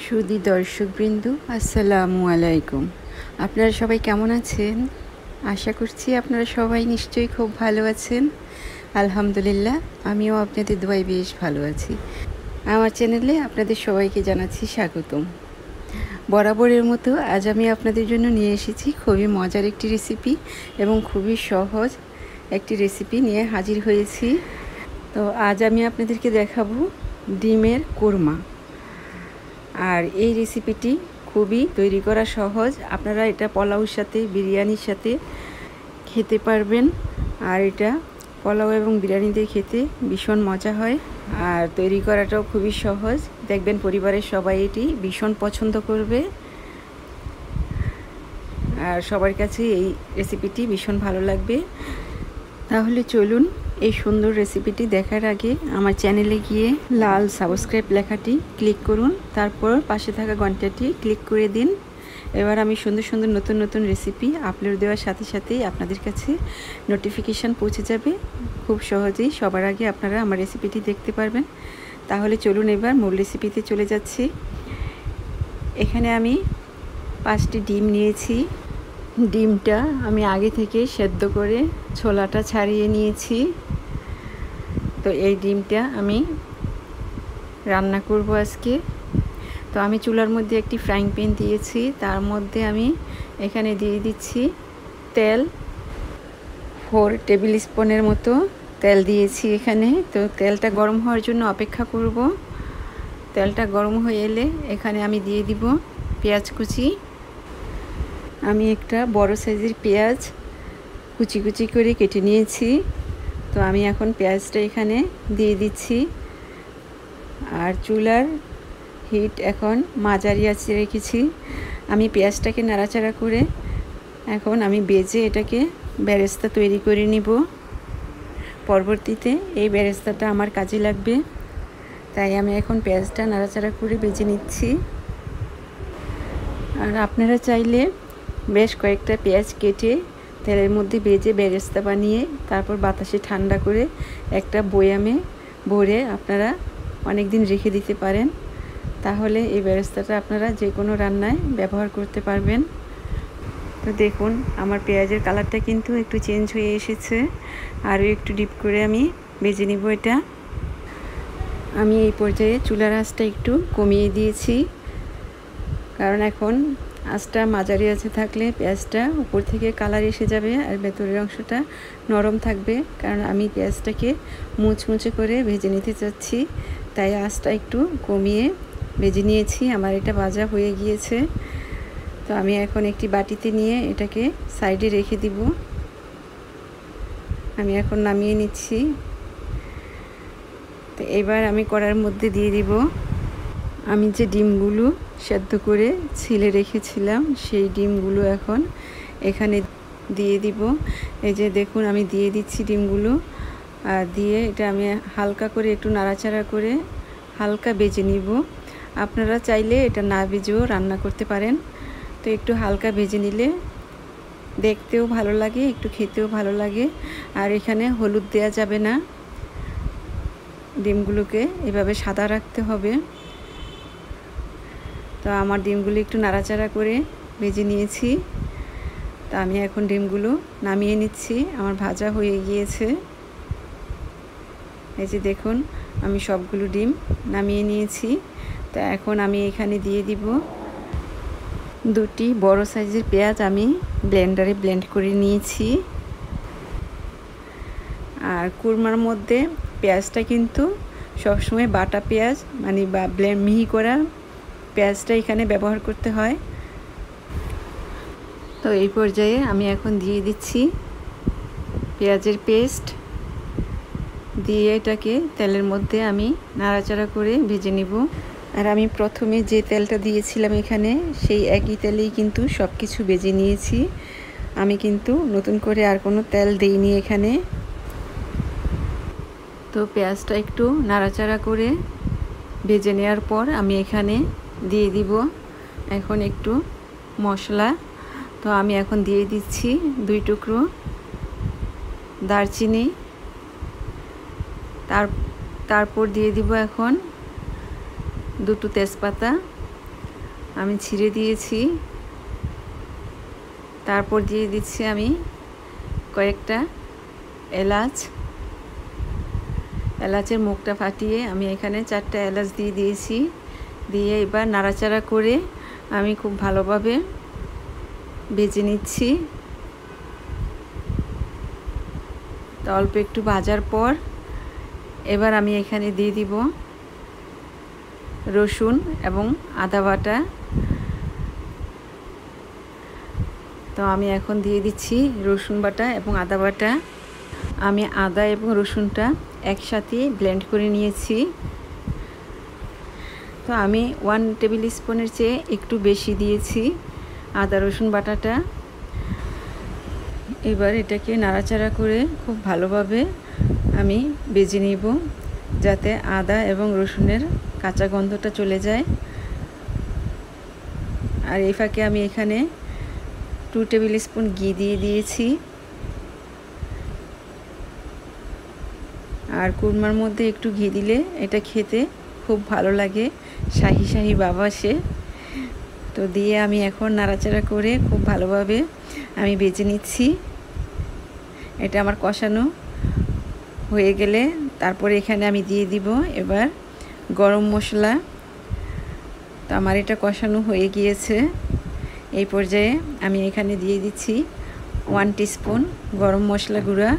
সুধী দর্শকবৃন্দ, আসসালামু আলাইকুম। আপনারা সবাই কেমন আছেন? আশা করছি আপনারা সবাই নিশ্চয়ই খুব ভালো আছেন। আলহামদুলিল্লাহ, আমিও আপনাদের দোয়ায় বেশ ভালো আছি। আমার চ্যানেলে আপনাদের সবাইকে জানাচ্ছি স্বাগতম। বরাবরের মতো আজ আমি আপনাদের জন্য নিয়ে এসেছি খুবই মজার একটি রেসিপি এবং খুবই সহজ একটি রেসিপি নিয়ে হাজির হয়েছি। তো আজ আমি আপনাদেরকে দেখাবো ডিমের কোরমা। আর এই রেসিপিটি খুবই তৈরি করা সহজ। আপনারা এটা পোলাওর সাথে, বিরিয়ানির সাথে খেতে পারবেন। আর এটা পোলাও এবং বিরিয়ানিতে খেতে ভীষণ মজা হয়। আর তৈরি করাটাও খুবই সহজ। দেখবেন পরিবারের সবাই এটি ভীষণ পছন্দ করবে। আর সবার কাছে এই রেসিপিটি ভীষণ ভালো লাগবে। তাহলে চলুন, এই সুন্দর রেসিপিটি দেখার আগে আমার চ্যানেলে গিয়ে লাল সাবস্ক্রাইব লেখাটি ক্লিক করুন, তারপর পাশে থাকা ঘন্টাটি ক্লিক করে দিন। এবার আমি সুন্দর সুন্দর নতুন নতুন রেসিপি আপলোড দেওয়ার সাথে সাথেই আপনাদের কাছে নোটিফিকেশান পৌঁছে যাবে। খুব সহজেই সবার আগে আপনারা আমার রেসিপিটি দেখতে পারবেন। তাহলে চলুন এবার মূল রেসিপিতে চলে যাচ্ছি। এখানে আমি 5টি ডিম নিয়েছি। ডিমটা আমি আগে থেকে সেদ্ধ করে ছোলাটা ছাড়িয়ে নিয়েছি। তো এই ডিমটা আমি রান্না করব আজকে। তো আমি চুলার মধ্যে একটি ফ্রাইং প্যান দিয়েছি, তার মধ্যে আমি এখানে দিয়ে দিচ্ছি তেল। 4 টেবিল স্পুনের মতো তেল দিয়েছি এখানে। তো তেলটা গরম হওয়ার জন্য অপেক্ষা করব। তেলটা গরম হয়ে এলে এখানে আমি দিয়ে দিব পেঁয়াজ কুচি। আমি একটা বড় সাইজের পেঁয়াজ কুচি কুচি করে কেটে নিয়েছি। তো আমি এখন পেঁয়াজটা এখানে দিয়ে দিচ্ছি। আর চুলার হিট এখন মাঝারি আঁচে রেখেছি। আমি পেঁয়াজটাকে নাড়াচাড়া করে এখন আমি ভেজে এটাকে বেরেস্তা তৈরি করে নিব। পরবর্তীতে এই বেরেস্তাটা আমার কাজে লাগবে, তাই আমি এখন পেঁয়াজটা নাড়াচাড়া করে ভেজে নিচ্ছি। আর আপনারা চাইলে বেশ কয়েকটা পেঁয়াজ কেটে তেলের মধ্যে ভেজে বেরেস্তা বানিয়ে তারপর বাতাসে ঠান্ডা করে একটা বয়ামে ভরে আপনারা অনেক দিন রেখে দিতে পারেন। তাহলে এই বেরেস্তাটা আপনারা যে কোনো রান্নায় ব্যবহার করতে পারবেন। তো দেখুন, আমার পেঁয়াজের কালারটা কিন্তু একটু চেঞ্জ হয়ে এসেছে। আরও একটু ডিপ করে আমি ভেজে নিব এটা। আমি এই পর্যায়ে চুলার আঁচটা একটু কমিয়ে দিয়েছি, কারণ এখন আঁচটা মাঝারি আঁচে থাকলে পেঁয়াজটা উপর থেকে কালার এসে যাবে আর ভেতরের অংশটা নরম থাকবে। কারণ আমি পেঁয়াজটাকে মুচমুচে করে ভেজে নিতে চাচ্ছি, তাই আঁচটা একটু কমিয়ে ভেজে নিয়েছি। আমার এটা ভাজা হয়ে গিয়েছে। তো আমি এখন একটি বাটিতে নিয়ে এটাকে সাইডে রেখে দিব। আমি এখন নামিয়ে নিচ্ছি। তো এবার আমি কড়াইয়ের মধ্যে দিয়ে দিব আমি যে ডিমগুলো সেদ্ধ করে ছিলে রেখেছিলাম, সেই ডিমগুলো এখন এখানে দিয়ে দিব। এই যে দেখুন, আমি দিয়ে দিচ্ছি ডিমগুলো। আর দিয়ে এটা আমি হালকা করে একটু নাড়াচাড়া করে হালকা ভেজে নিব। আপনারা চাইলে এটা না ভেজেও রান্না করতে পারেন। তো একটু হালকা ভেজে নিলে দেখতেও ভালো লাগে, একটু খেতেও ভালো লাগে। আর এখানে হলুদ দেওয়া যাবে না, ডিমগুলোকে এভাবে সাদা রাখতে হবে। তো আমার ডিমগুলো একটু নাড়াচাড়া করে ভেজে নিয়েছি। তা আমি এখন ডিমগুলো নামিয়ে নিচ্ছি। আমার ভাজা হয়ে গিয়েছে। এই যে দেখুন, আমি সবগুলো ডিম নামিয়ে নিয়েছি। তো এখন আমি এখানে দিয়ে দিব 2টি বড় সাইজের পেঁয়াজ আমি ব্লেন্ডারে ব্লেন্ড করে নিয়েছি। আর কুরমার মধ্যে পেঁয়াজটা কিন্তু সবসময় বাটা পেঁয়াজ বা মিহি করা পেঁয়াজটা এখানে ব্যবহার করতে হয়। তো এই পর্যায়ে আমি এখন দিয়ে দিচ্ছি পেঁয়াজের পেস্ট। দিয়ে এটাকে তেলের মধ্যে আমি নাড়াচাড়া করে ভেজে নিব। আর আমি প্রথমে যে তেলটা দিয়েছিলাম এখানে, সেই একই তেলেই কিন্তু সব কিছু ভেজে নিয়েছি। আমি কিন্তু নতুন করে আর কোনো তেল দিইনি এখানে। তো পেঁয়াজটা একটু নাড়াচাড়া করে ভেজে নেওয়ার পর আমি এখানে দিয়ে দিব এখন একটু মশলা। তো আমি এখন দিয়ে দিচ্ছি 2 টুকরো দারচিনি। তারপর দিয়ে দিব এখন 2টো তেজপাতা। আমি ছিঁড়ে দিয়েছি। তারপর দিয়ে দিচ্ছি আমি কয়েকটা এলাচ। এলাচের মুখটা ফাটিয়ে আমি এখানে 4টা এলাচ দিয়ে দিয়েছি। দিয়ে এবার নাড়াচাড়া করে আমি খুব ভালোভাবে ভেজে নিচ্ছি। তো অল্প একটু ভাজার পর এবার আমি এখানে দিয়ে দিব রসুন এবং আদা বাটা। তো আমি এখন দিয়ে দিচ্ছি রসুন বাটা এবং আদা বাটা। আমি আদা এবং রসুনটা একসাথে ব্লেন্ড করে নিয়েছি। তো আমি 1 টেবিল স্পুনের চেয়ে একটু বেশি দিয়েছি আদা রসুন বাটাটা। এবার এটাকে নাড়াচাড়া করে খুব ভালোভাবে আমি ভেজে নিব, যাতে আদা এবং রসুনের কাঁচা গন্ধটা চলে যায়। আর এই ফাঁকে আমি এখানে 2 টেবিল স্পুন ঘি দিয়ে দিয়েছি। আর কুরমার মধ্যে একটু ঘি দিলে এটা খেতে খুব ভালো লাগে, শাহি শাহি ভাব আসে। তো দিয়ে আমি এখন নাড়াচাড়া করে খুব ভালোভাবে আমি ভেজে নিচ্ছি। এটা আমার কষানো হয়ে গেলে তারপরে এখানে আমি দিয়ে দিব এবার গরম মশলা। তো আমার এটা কষানো হয়ে গিয়েছে। এই পর্যায়ে আমি এখানে দিয়ে দিচ্ছি 1 টিস্পুন গরম মশলা গুঁড়া।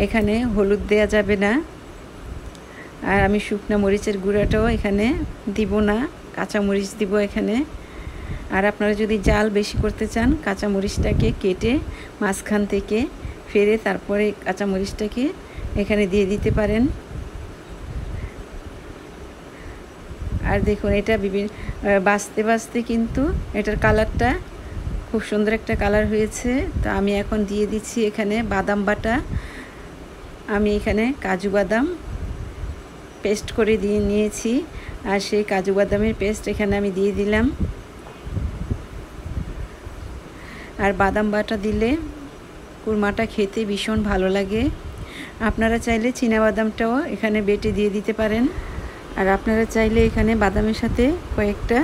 এখানে হলুদ দেয়া যাবে না। আর আমি শুকনো মরিচের গুঁড়াটাও এখানে দিব না, কাঁচা মরিচ দিব এখানে। আর আপনারা যদি জাল বেশি করতে চান কাঁচা মরিচটাকে কেটে মাঝখান থেকে ফেরে তারপরে কাঁচা মরিচটাকে এখানে দিয়ে দিতে পারেন। আর দেখুন এটা বাছতে বাছতে কিন্তু এটার কালারটা খুব সুন্দর একটা কালার হয়েছে। তো আমি এখন দিয়ে দিচ্ছি এখানে বাদাম বাটা। আমি এখানে কাজু বাদাম পেস্ট করে দিয়ে নিয়েছি, আর সেই কাজু বাদামের পেস্ট এখানে আমি দিয়ে দিলাম। আর বাদাম বাটা দিলে কুরমাটা খেতে ভীষণ ভালো লাগে। আপনারা চাইলে চীনাবাদামটাও এখানে বেটে দিয়ে দিতে পারেন। আর আপনারা চাইলে এখানে বাদামের সাথে কয়েকটা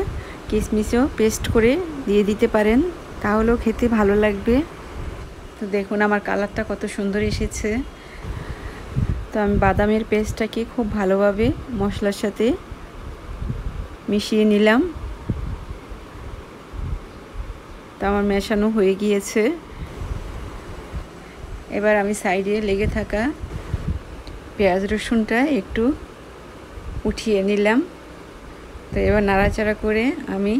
কিশমিশও পেস্ট করে দিয়ে দিতে পারেন, তাহলেও খেতে ভালো লাগবে। তো দেখুন আমার কালারটা কত সুন্দর এসেছে। তো আমি বাদামের পেস্টটাকে খুব ভালোভাবে মশলার সাথে মিশিয়ে নিলাম। তো আমার মেশানো হয়ে গিয়েছে। এবার আমি সাইডে লেগে থাকা পেঁয়াজ রসুনটা একটু উঠিয়ে নিলাম। তো এবার নাড়াচাড়া করে আমি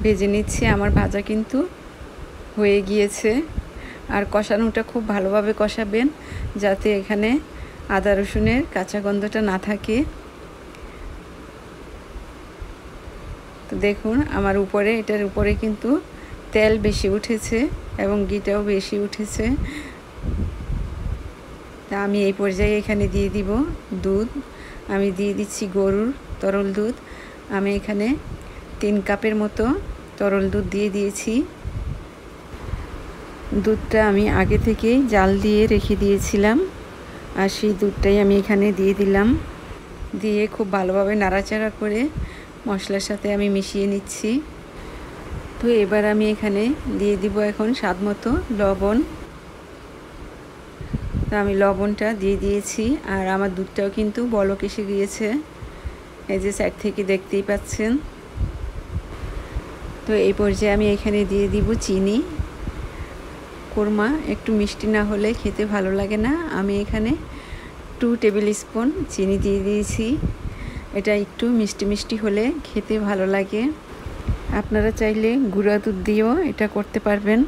ভেজে নিচ্ছি। আমার ভাজা কিন্তু হয়ে গিয়েছে। আর কষানোটা খুব ভালোভাবে কষাবেন, যাতে এখানে আদা রসুনের কাঁচা গন্ধটা না থাকে। তো দেখুন আমার এটার উপরে কিন্তু তেল বেশি উঠেছে এবং ঘিটাও বেশি উঠেছে। তা আমি এই পর্যায়ে এখানে দিয়ে দিব দুধ। আমি দিয়ে দিচ্ছি গরুর তরল দুধ। আমি এখানে 3 কাপের মতো তরল দুধ দিয়ে দিয়েছি। দুধটা আমি আগে থেকেই জাল দিয়ে রেখে দিয়েছিলাম, আর সেই দুধটাই আমি এখানে দিয়ে দিলাম। দিয়ে খুব ভালোভাবে নাড়াচাড়া করে মশলার সাথে আমি মিশিয়ে নিচ্ছি। তো এবার আমি এখানে দিয়ে দিব এখন স্বাদ মতো লবণ। তো আমি লবণটা দিয়ে দিয়েছি। আর আমার দুধটাও কিন্তু বলক এসে গিয়েছে, এই যে সাইড থেকে দেখতেই পাচ্ছেন। তো এই পর্যায়ে আমি এখানে দিয়ে দিব চিনি। কোরমা একটু মিষ্টি না হলে খেতে ভালো লাগে না। আমি এখানে 2 টেবিল স্পুন চিনি দিয়ে দিয়েছি। এটা একটু মিষ্টি মিষ্টি হলে খেতে ভালো লাগে। আপনারা চাইলে গুঁড়া দুধ দিয়েও এটা করতে পারবেন।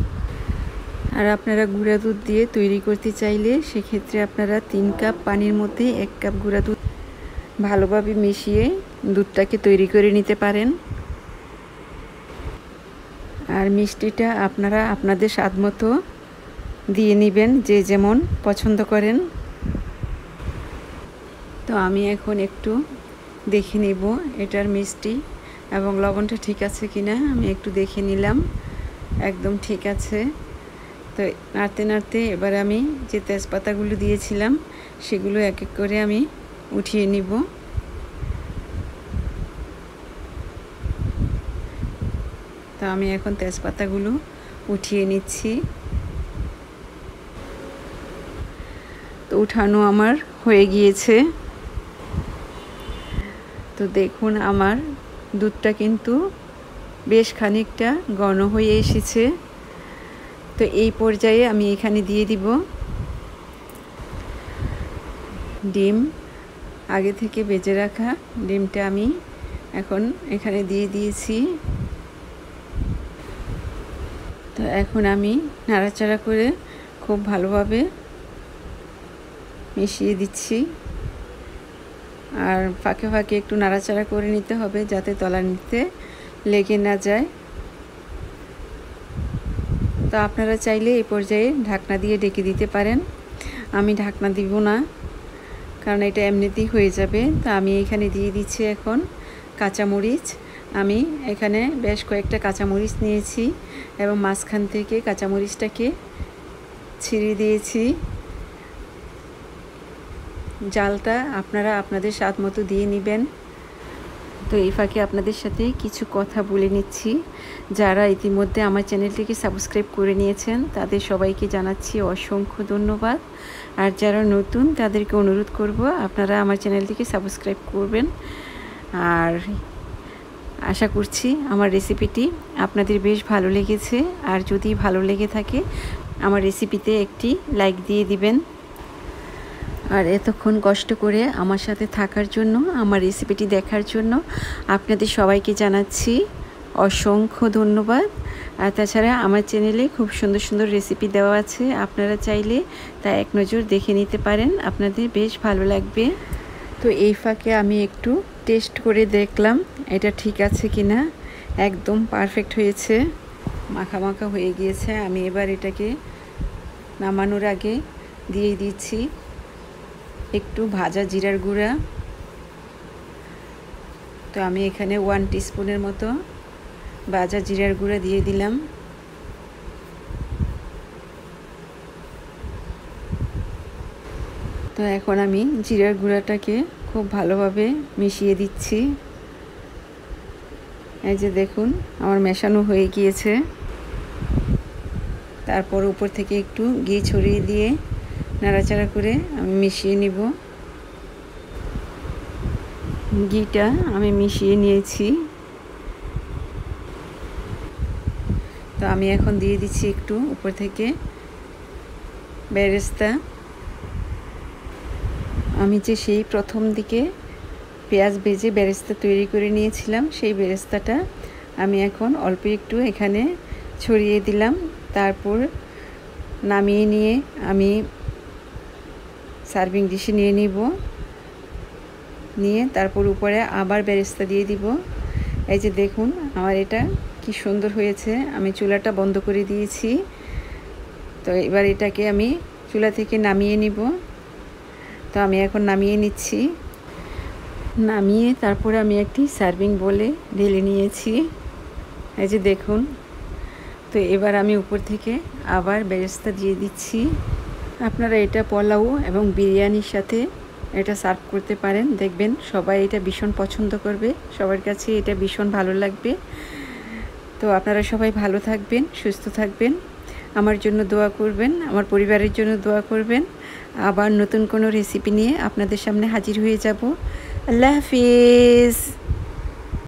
আর আপনারা গুঁড়া দুধ দিয়ে তৈরি করতে চাইলে সেক্ষেত্রে আপনারা 3 কাপ পানির মধ্যে 1 কাপ গুঁড়া দুধ ভালোভাবে মিশিয়ে দুধটাকে তৈরি করে নিতে পারেন। আর মিষ্টিটা আপনারা আপনাদের স্বাদ মতো দিয়ে নেবেন, যে যেমন পছন্দ করেন। তো আমি এখন একটু দেখে নেব এটার মিষ্টি এবং লবণটা ঠিক আছে কিনা। আমি একটু দেখে নিলাম, একদম ঠিক আছে। তো নাড়তে নাড়তে এবার আমি যে তেজপাতাগুলো দিয়েছিলাম সেগুলো এক এক করে আমি উঠিয়ে নিব। তো আমি এখন তেজপাতাগুলো উঠিয়ে নিচ্ছি। তো উঠানো আমার হয়ে গিয়েছে। তো দেখুন আমার দুধটা কিন্তু বেশ খানিকটা ঘন হয়ে এসেছে। তো এই পর্যায়ে আমি এখানে দিয়ে দিব ডিম, আগে থেকে ভেজে রাখা ডিমটা আমি এখন এখানে দিয়ে দিয়েছি। তো এখন আমি নাড়াচাড়া করে খুব ভালোভাবে মিশিয়ে দিচ্ছি। আর ফাঁকে ফাঁকে একটু নাড়াচাড়া করে নিতে হবে যাতে তলানিতে লেগে না যায়। তো আপনারা চাইলে এই পর্যায়ে ঢাকনা দিয়ে ঢেকে দিতে পারেন। আমি ঢাকনা দিব না, কারণ এটা এমনিতেই হয়ে যাবে। তো আমি এখানে দিয়ে দিচ্ছি এখন কাঁচামরিচ। আমি এখানে বেশ কয়েকটা কাঁচামরিচ নিয়েছি এবং মাঝখান থেকে কাঁচামরিচটাকে ছিঁড়ে দিয়েছি। জালটা আপনারা আপনাদের স্বাদ মতো দিয়ে নেবেন। তো এই ফাঁকে আপনাদের সাথে কিছু কথা বলে নিচ্ছি। যারা ইতিমধ্যে আমার চ্যানেলটিকে সাবস্ক্রাইব করে নিয়েছেন তাদের সবাইকে জানাচ্ছি অসংখ্য ধন্যবাদ। আর যারা নতুন তাদেরকে অনুরোধ করব আপনারা আমার চ্যানেলটিকে সাবস্ক্রাইব করবেন। আর আশা করছি আমার রেসিপিটি আপনাদের বেশ ভালো লেগেছে। আর যদি ভালো লেগে থাকে আমার রেসিপিতে একটি লাইক দিয়ে দিবেন। আর এতক্ষণ কষ্ট করে আমার সাথে থাকার জন্য, আমার রেসিপিটি দেখার জন্য আপনাদের সবাইকে জানাচ্ছি অসংখ্য ধন্যবাদ। আর তাছাড়া আমার চ্যানেলে খুব সুন্দর সুন্দর রেসিপি দেওয়া আছে, আপনারা চাইলে তা এক নজর দেখে নিতে পারেন, আপনাদের বেশ ভালো লাগবে। তো এই ফাঁকে আমি একটু টেস্ট করে দেখলাম এটা ঠিক আছে কিনা। একদম পারফেক্ট হয়েছে, মাখা মাখা হয়ে গিয়েছে। আমি এবার এটাকে নামানোর আগে দিয়ে দিচ্ছি একটু ভাজা জিরার গুঁড়া। তো আমি এখানে 1 টিস্পুনের মতো ভাজা জিরার গুঁড়া দিয়ে দিলাম। তো এখন আমি জিরার গুঁড়াটাকে খুব ভালোভাবে মিশিয়ে দিচ্ছি। এই যে দেখুন আমার মেশানো হয়ে গিয়েছে। তারপর উপর থেকে একটু ঘি ছড়িয়ে দিয়ে নাড়াচাড়া করে আমি মিশিয়ে নিব। ঘিটা আমি মিশিয়ে নিয়েছি। তো আমি এখন দিয়ে দিচ্ছি একটু উপর থেকে বেরেস্তা। আমি যে সেই প্রথম দিকে পেঁয়াজ ভেজে বেরেস্তা তৈরি করে নিয়েছিলাম সেই বেরেস্তাটা আমি এখন অল্প একটু এখানে ছড়িয়ে দিলাম। তারপর নামিয়ে নিয়ে আমি সার্ভিং ডিশে নিয়ে নিব। নিয়ে তারপর উপরে আবার বেরেস্তা দিয়ে দিব। এই যে দেখুন আমার এটা কি সুন্দর হয়েছে। আমি চুলাটা বন্ধ করে দিয়েছি। তো এবার এটাকে আমি চুলা থেকে নামিয়ে নিব। তো আমি এখন নামিয়ে নিচ্ছি। নামিয়ে তারপরে আমি একটি সার্ভিং বলে ঢেলে নিয়েছি। এই যে দেখুন। তো এবার আমি উপর থেকে আবার বেরেস্তা দিয়ে দিচ্ছি। আপনারা এটা পোলাও এবং বিরিয়ানির সাথে এটা সার্ভ করতে পারেন, দেখবেন সবাই এটা ভীষণ পছন্দ করবে, সবার কাছে এটা ভীষণ ভালো লাগবে। তো আপনারা সবাই ভালো থাকবেন, সুস্থ থাকবেন, আমার জন্য দোয়া করবেন, আমার পরিবারের জন্য দোয়া করবেন। আবার নতুন কোনো রেসিপি নিয়ে আপনাদের সামনে হাজির হয়ে যাব। আল্লাহ হাফিজ।